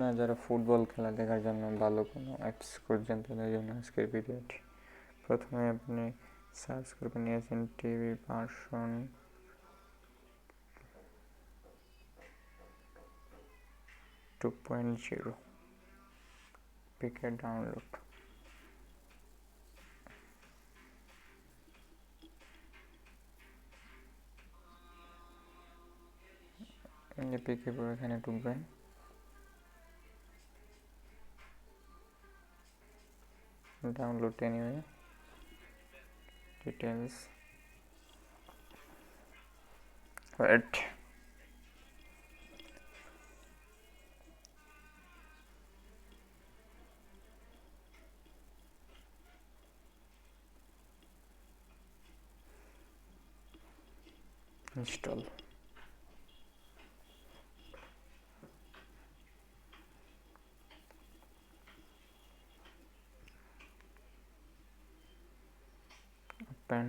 আপনারা যারা ফুটবল খেলা দেখার জন্য ভালো কোনো অ্যাপস খুঁজছেন তাদের জন্য আজকের ভিডিওটি। প্রথমে আপনি সার্চ করবেন Asian TV version 2.0 PK download. PK পরে এখানে ঢুকবেন, download anyway, details, wait, install. Open.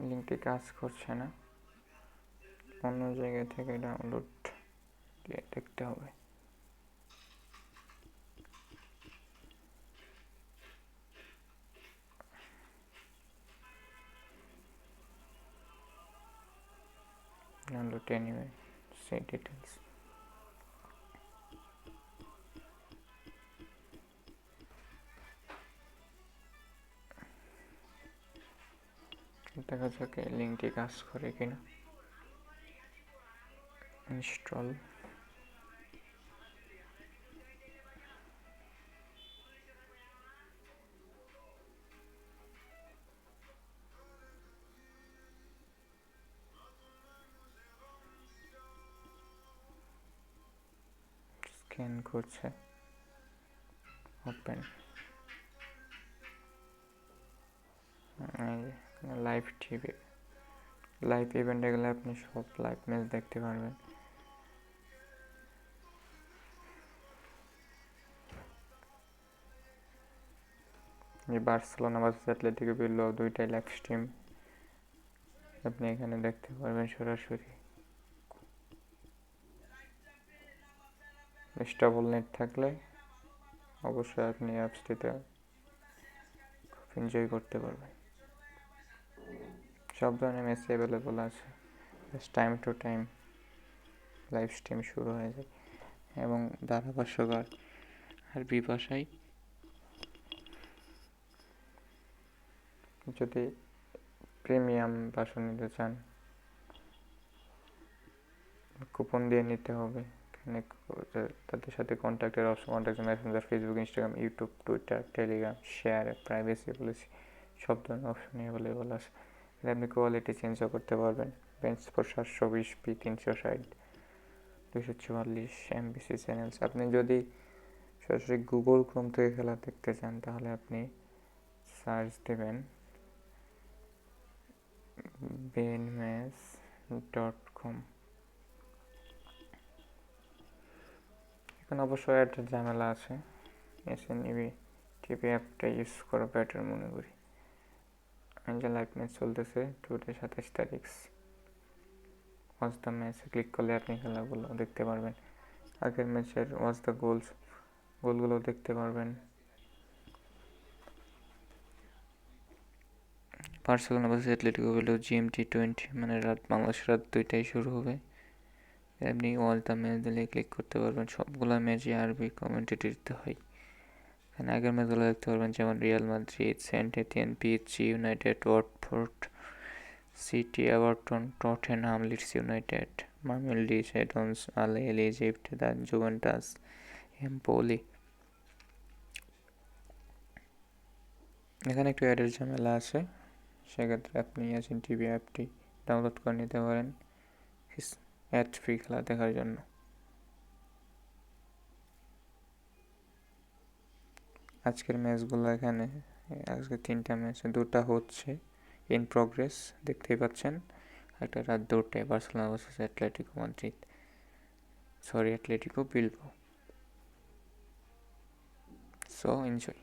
লিঙ্কটি কাজ করছে না, অন্য জায়গা থেকে ডাউনলোড দিয়ে দেখতে হবে। Download anyway, see details. দেখা যাক এই লিঙ্কটি কাজ করে কিনা। ইনস্টল। স্ক্যান করছে, ওপেন। লাইভ টিভি, লাইভ ইভেন্টে গেলে আপনি সব লাইভ ম্যাচ দেখতে পারবেন। বার্সেলোনা ভার্সেস অ্যাটলেটিকো বিলবাও দুইটাই লাইভ স্ট্রিম আপনি এখানে দেখতে পারবেন সরাসরি। স্টেবল নেট থাকলে অবশ্যই আপনি অ্যাপসটিতে খুব এনজয় করতে পারবেন। সব ধরনের ম্যাচ অ্যাভেলেবল আছে, time to time live stream শুরু হয়ে যায় এবং ধারাভাষ্যকার আরবি ভাষায়। যদি প্রিমিয়াম ভাষণ নিতে চান কুপন দিয়ে নিতে হবে। এখানে তাদের সাথে কন্ট্যাক্টের option, contact messenger, Facebook, Instagram, YouTube, Twitter, Telegram, share, privacy policy সব ধরনের অপশনই অ্যাভেলেবল আছে। আপনি কোয়ালিটি চেঞ্জও করতে পারবেন। Bench four 720p 360 244 MBC channels. আপনি যদি সরাসরি গুগল ক্রোম থেকে খেলা দেখতে চান তাহলে আপনি সার্চ দেবেন benmatch.com। এখন অবশ্যই একটা ঝামেলা আছে, এসএনইবি টিভি অ্যাপটা ইউজ করা বেটার মনে করি। আমি যে লাইভ ম্যাচ চলতেছে টুডে 27 তারিখ, ওয়াচ দ্য ম্যাচে ক্লিক করলে আপনি খেলাগুলো দেখতে পারবেন। আগের ম্যাচের ওয়াচ দ্য গোলগুলো দেখতে পারবেন। Barcelona versus Atletico Bilbao GMT 20 মানে বাংলাদেশ রাত 2টায় শুরু হবে। আপনি ওয়াচ দ্য ম্যাচ দিলে ক্লিক করতে পারবেন। সবগুলো ম্যাচই আরবি কমেন্টেটরিতে হয়। এখানে আগের ম্যাচগুলো দেখতে পারবেন, যেমন Real Madrid, Saint Etienne, PSG United, Watford, City, Everton, Tottenham, Leeds United, Marseille, সেডন্স, আল আহলি, ইজিপ্ট, জুভেন্টাস, এমপোলি। এখানে একটু অ্যাডের ঝামেলা আছে, সেক্ষেত্রে আপনি এশিয়ান টিভি অ্যাপটি ডাউনলোড করে নিতে পারেন অ্যাড ফ্রি খেলা দেখার জন্য। আজকের ম্যাচগুলো এখানে, আজকে 3টা ম্যাচে 2টা হচ্ছে ইন প্রোগ্রেস দেখতেই পাচ্ছেন। একটা রাত 2টায় Barcelona versus Atletico Bilbao. So enjoy.